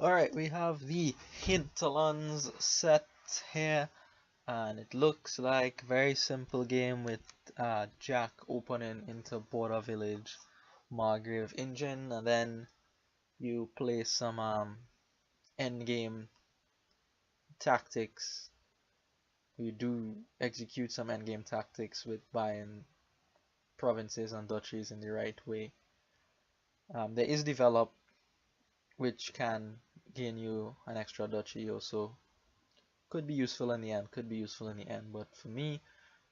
Alright, we have the Hinterlands set here, and it looks like very simple game with Jack opening into Border Village, Margrave engine, and then you play some end game tactics. You do execute some end game tactics with buying provinces and duchies in the right way. There is develop, which can gain you an extra duchy also. Could be useful in the end, but for me,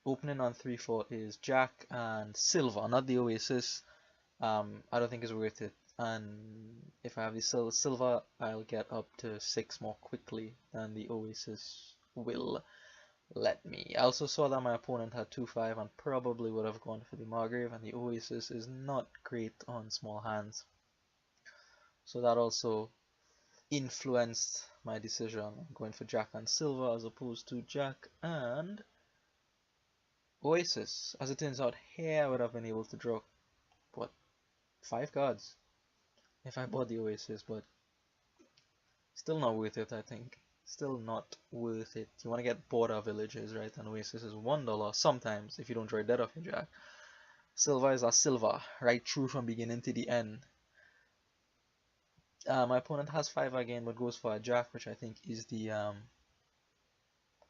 opening on 3-4 is Jack and Silver, not the Oasis. I don't think it's worth it. And if I have the Silver, I'll get up to 6 more quickly than the Oasis will let me. I also saw that my opponent had 2-5 and probably would have gone for the Margrave, and the Oasis is not great on small hands. So that also influenced my decision. I'm going for Jack and Silver as opposed to Jack and Oasis. As it turns out, here I would have been able to draw, what, 5 cards if I bought the Oasis, but still not worth it, I think. Still not worth it. You want to get border villages, right? And Oasis is $1 sometimes if you don't draw dead off your Jack. Silver is a silver, right through from beginning to the end. My opponent has 5 again, but goes for a Jack, which I think is the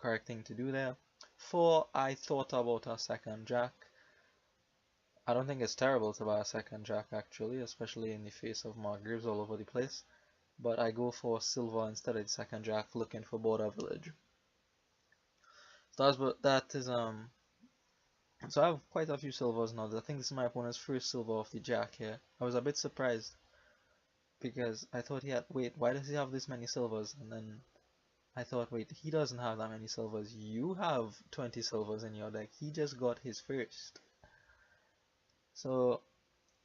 correct thing to do there. 4, I thought about a second Jack. I don't think it's terrible to buy a second Jack actually, especially in the face of Margraves all over the place. But I go for Silver instead of the second Jack, looking for Border Village. So so I have quite a few silvers now. I think this is my opponent's first silver off the Jack here. I was a bit surprised because I thought he had, wait, why does he have this many silvers? And then I thought, wait, he doesn't have that many silvers. You have 20 silvers in your deck. He just got his first. So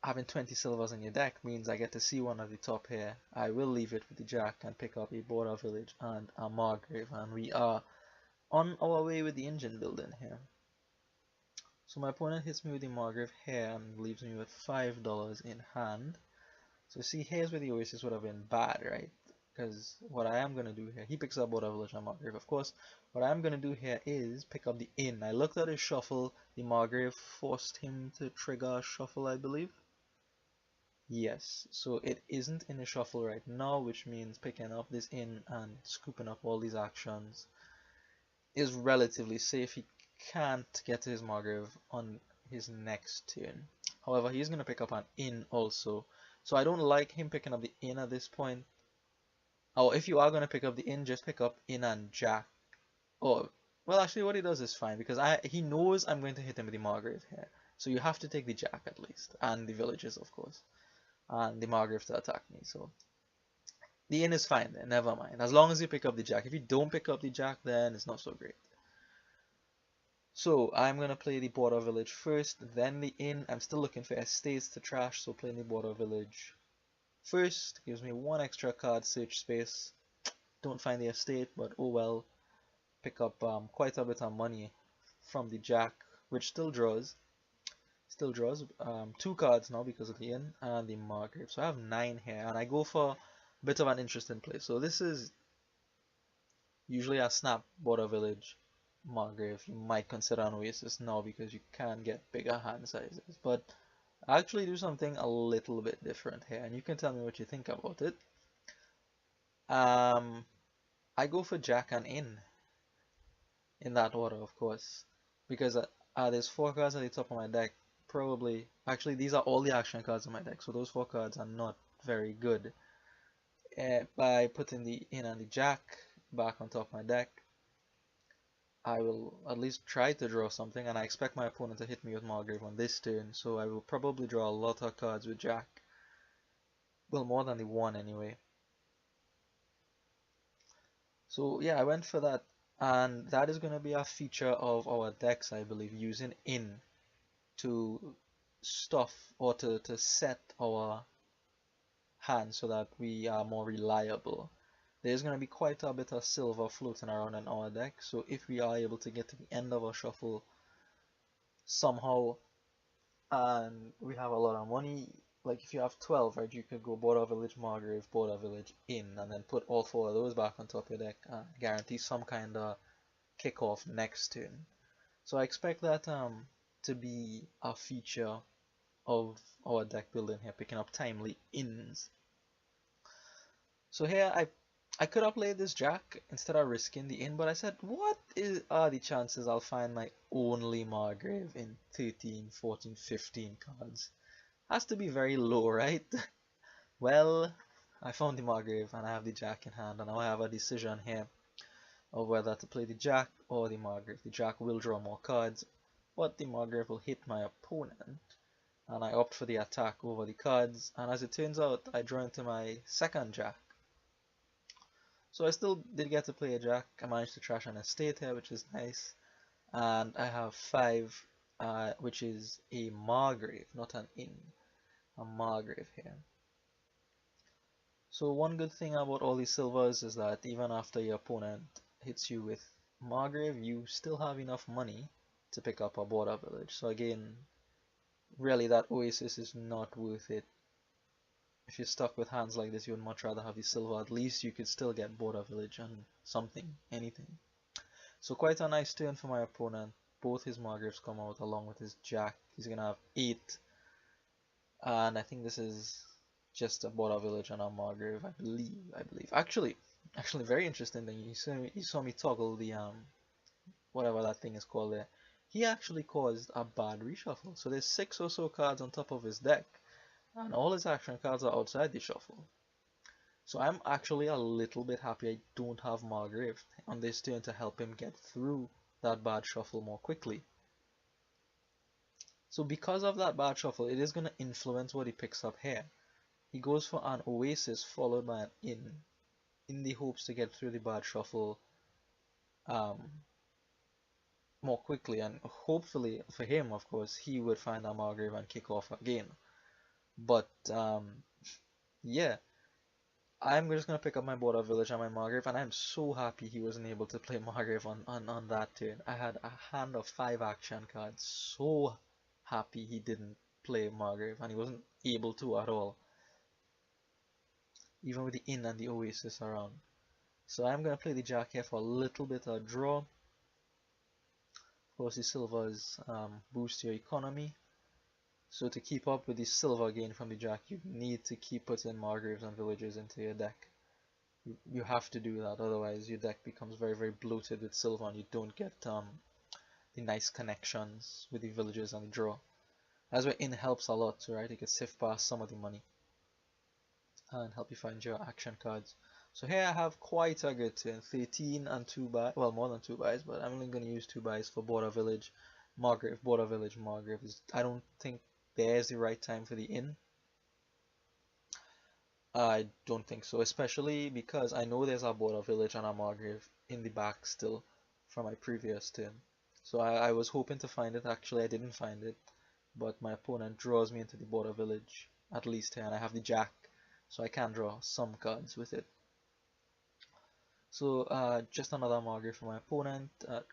having 20 silvers in your deck means I get to see one at the top here. I will leave it with the Jack and pick up a Border Village and a Margrave, and we are on our way with the engine building here. So my opponent hits me with the Margrave here and leaves me with $5 in hand. So see, here's where the Oasis would have been bad, right? Because what I am going to do here, he picks up Border Village and Margrave, of course. What I am going to do here is pick up the inn. I looked at his shuffle. The Margrave forced him to trigger a shuffle, I believe. Yes, so it isn't in the shuffle right now, which means picking up this inn and scooping up all these actions is relatively safe. He can't get to his Margrave on his next turn. However, he's going to pick up an inn also. So I don't like him picking up the inn at this point. Oh, if you are going to pick up the inn, just pick up inn and Jack. Oh, well, actually what he does is fine because he knows I'm going to hit him with the Margrave here. So you have to take the Jack at least, and the villages of course, and the Margrave to attack me. So the inn is fine then, never mind. As long as you pick up the Jack. If you don't pick up the Jack, then it's not so great. So I'm going to play the Border Village first, then the inn. I'm still looking for estates to trash, so playing the Border Village first gives me 1 extra card search space. Don't find the estate, but oh well. Pick up quite a bit of money from the Jack, which still draws. 2 cards now because of the inn and the Margrave. So I have 9 here, and I go for a bit of an interesting play. So this is usually a snap Border Village Margrave. You might consider an Oasis now because you can get bigger hand sizes, but I actually do something a little bit different here, and you can tell me what you think about it. I go for Jack and inn in that order, of course, because there's 4 cards at the top of my deck. Probably, actually, these are all the action cards in my deck, so those 4 cards are not very good. By putting the inn and the Jack back on top of my deck, I will at least try to draw something, and I expect my opponent to hit me with Margrave on this turn, so I will probably draw a lot of cards with Jack. Well, more than the 1 anyway. So yeah, I went for that, and that is going to be a feature of our decks, I believe, using inn to stuff or to set our hand so that we are more reliable. There's going to be quite a bit of silver floating around in our deck, so if we are able to get to the end of our shuffle somehow and we have a lot of money, like if you have 12, right, you could go border village, Margrave, border village, inn, and then put all 4 of those back on top of your deck and guarantee some kind of kickoff next turn. So I expect that to be a feature of our deck building here, picking up timely inns. So here I could have played this jack instead of risking the inn, but I said, are the chances I'll find my only Margrave in 13, 14, 15 cards? Has to be very low, right? Well, I found the Margrave and I have the jack in hand, and now I have a decision here of whether to play the jack or the Margrave. The jack will draw more cards, but the Margrave will hit my opponent, and I opt for the attack over the cards, and as it turns out, I draw into my second jack. So I still did get to play a jack. I managed to trash an estate here, which is nice, and I have 5, which is a Margrave, not an inn, a Margrave here. So one good thing about all these silvers is that even after your opponent hits you with Margrave, you still have enough money to pick up a border village. So again, really that Oasis is not worth it. If you're stuck with hands like this, you would much rather have the silver. At least you could still get border village and something, anything. So quite a nice turn for my opponent. Both his Margraves come out along with his jack. He's gonna have 8, and I think this is just a border village and a Margrave, I believe. Actually, very interesting thing. You saw me toggle the whatever that thing is called there. He actually caused a bad reshuffle. So there's 6 or so cards on top of his deck, and all his action cards are outside the shuffle. So I'm actually a little bit happy I don't have Margrave on this turn to help him get through that bad shuffle more quickly. So because of that bad shuffle, it is going to influence what he picks up here. He goes for an Oasis followed by an inn, in the hopes to get through the bad shuffle more quickly, and hopefully for him, of course, he would find a Margrave and kick off again. But yeah, I'm just going to pick up my border village and my Margrave, and I'm so happy he wasn't able to play Margrave on that turn. I had a hand of 5 action cards, so happy he didn't play Margrave, and he wasn't able to at all, even with the inn and the Oasis around. So I'm going to play the jack here for a little bit of draw. Of course, the silvers boost your economy. So to keep up with the silver gain from the jack, you need to keep putting Margraves and villages into your deck. You have to do that, otherwise your deck becomes very, very bloated with silver and you don't get the nice connections with the villages and the draw. That's where inn helps a lot too, right? You can sift past some of the money and help you find your action cards. So here I have quite a good turn, 13 and 2 buys, well more than 2 buys, but I'm only going to use 2 buys for border village, Margrave, border village, Margrave. I don't think there's the right time for the inn. I don't think so, especially because I know there's a border village and a Margrave in the back still from my previous turn. So I was hoping to find it. Actually I didn't find it, but my opponent draws me into the border village at least here, and I have the jack, so I can draw some cards with it. So just another Margrave for my opponent.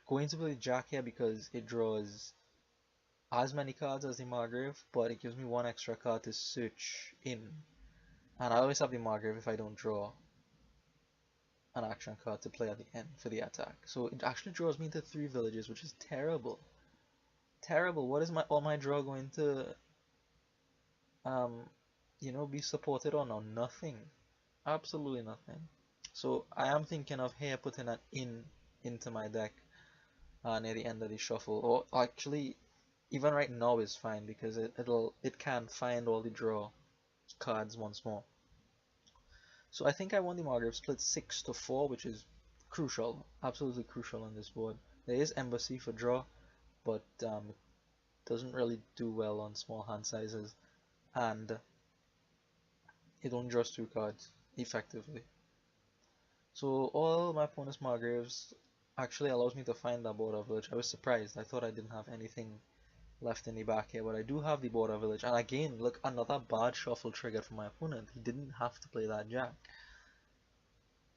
Going to play jack here because it draws as many cards as the Margrave, but it gives me 1 extra card to search in, and I always have the Margrave if I don't draw an action card to play at the end for the attack. So it actually draws me into 3 villages, which is terrible. Terrible. What is all my draw going to be supported on? Or nothing. Absolutely nothing. So I am thinking of here putting an inn into my deck near the end of the shuffle, or actually even right now is fine because it can find all the draw cards once more. So I think I won the Margrave split 6-4, which is crucial, absolutely crucial on this board. There is Embassy for draw, but it doesn't really do well on small hand sizes, and it only draws 2 cards effectively. So all my opponent's Margraves actually allows me to find that border village. I was surprised. I thought I didn't have anything left in the back here, but I do have the border village. And again, look, another bad shuffle triggered for my opponent. He didn't have to play that jack,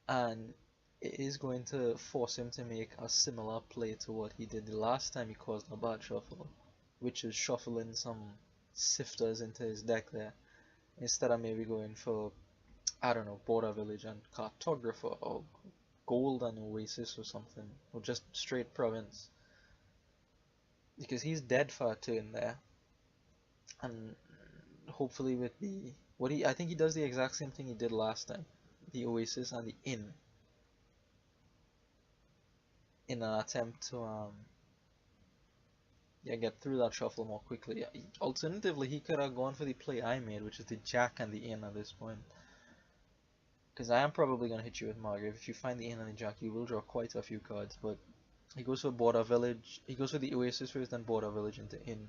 and it is going to force him to make a similar play to what he did the last time he caused a bad shuffle, which is shuffling some sifters into his deck there. instead of maybe going for, I don't know, Border Village and Cartographer, or Gold and Oasis or something, or just straight Province, because he's dead for a turn there, and hopefully with the I think he does the exact same thing he did last time, the Oasis and the Inn, in an attempt to yeah, get through that shuffle more quickly. Alternatively, he could have gone for the play I made, which is the Jack and the Inn at this point. Because I am probably going to hit you with Margrave. If you find the Inn and the Jack, you will draw quite a few cards, but he goes for Border Village. He goes for the Oasis first, then Border Village into Inn.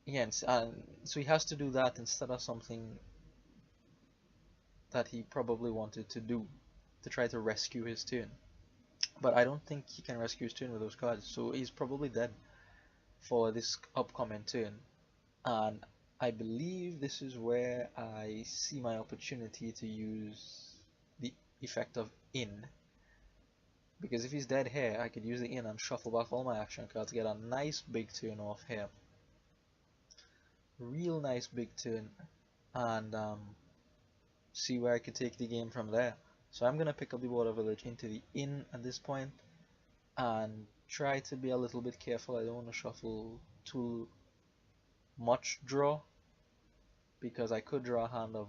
Yes, and so he has to do that instead of something that he probably wanted to do to try to rescue his turn. But I don't think he can rescue his turn with those cards, so he's probably dead for this upcoming turn. And I believe this is where I see my opportunity to use the effect of Inn. Because if he's dead here, I could use the Inn and shuffle back all my action cards, get a nice big turn off here. Real nice big turn, and see where I could take the game from there. So I'm going to pick up the Border Village into the Inn at this point, and try to be a little bit careful. I don't want to shuffle too much draw, because I could draw a hand of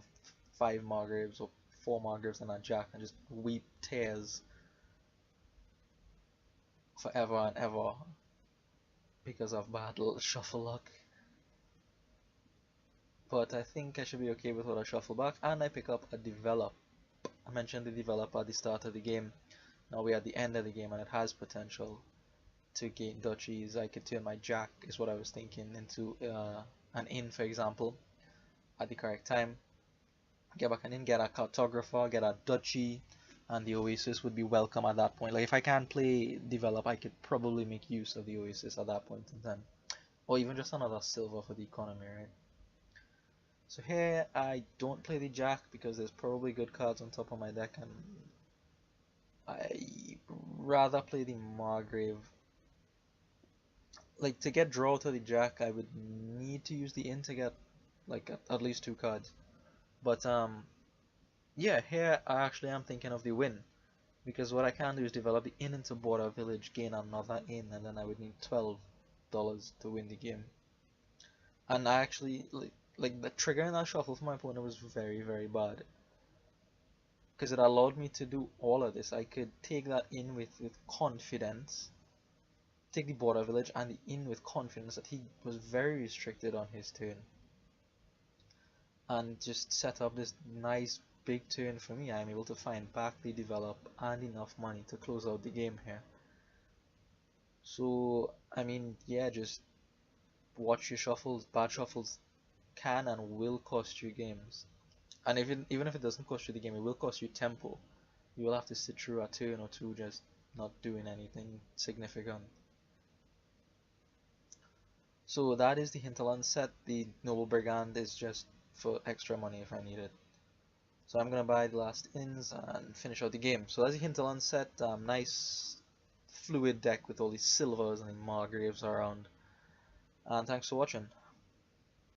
5 Margraves or 4 Margraves and a Jack and just weep tears forever and ever because of bad shuffle luck. But I think I should be okay with what I shuffle back, and I pick up a Develop. I mentioned the Develop at the start of the game. Now we're at the end of the game and it has potential to gain duchies. I could turn my Jack, is what I was thinking, into an Inn, for example, at the correct time. Get back an Inn, get a Cartographer, get a duchy, and the Oasis would be welcome at that point. Like, if I can't play Develop, I could probably make use of the Oasis at that point in time. Or even just another silver for the economy, right? So here I don't play the Jack because there's probably good cards on top of my deck, and I rather play the Margrave. Like, to get draw to the Jack, I would need to use the Inn to get like at least 2 cards. But yeah, here I actually am thinking of the win, because what I can do is develop the Inn into Border Village, gain another Inn, and then I would need $12 to win the game. And I actually like the triggering that shuffle for my opponent was very, very bad, because it allowed me to do all of this. I could take that Inn with confidence, take the Border Village and the Inn with confidence that he was very restricted on his turn, and just set up this nice big turn for me. I'm able to find back the Develop and enough money to close out the game here. So I mean, yeah, just watch your shuffles. Bad shuffles can and will cost you games, and even if it doesn't cost you the game, it will cost you tempo. You will have to sit through a turn or two just not doing anything significant. So that is the Hinterlands set. The Noble Brigand is just for extra money if I need it. So I'm gonna buy the last Inns and finish out the game. So that's the Hinterlands set. Nice fluid deck with all these silvers and the Margraves around. And thanks for watching.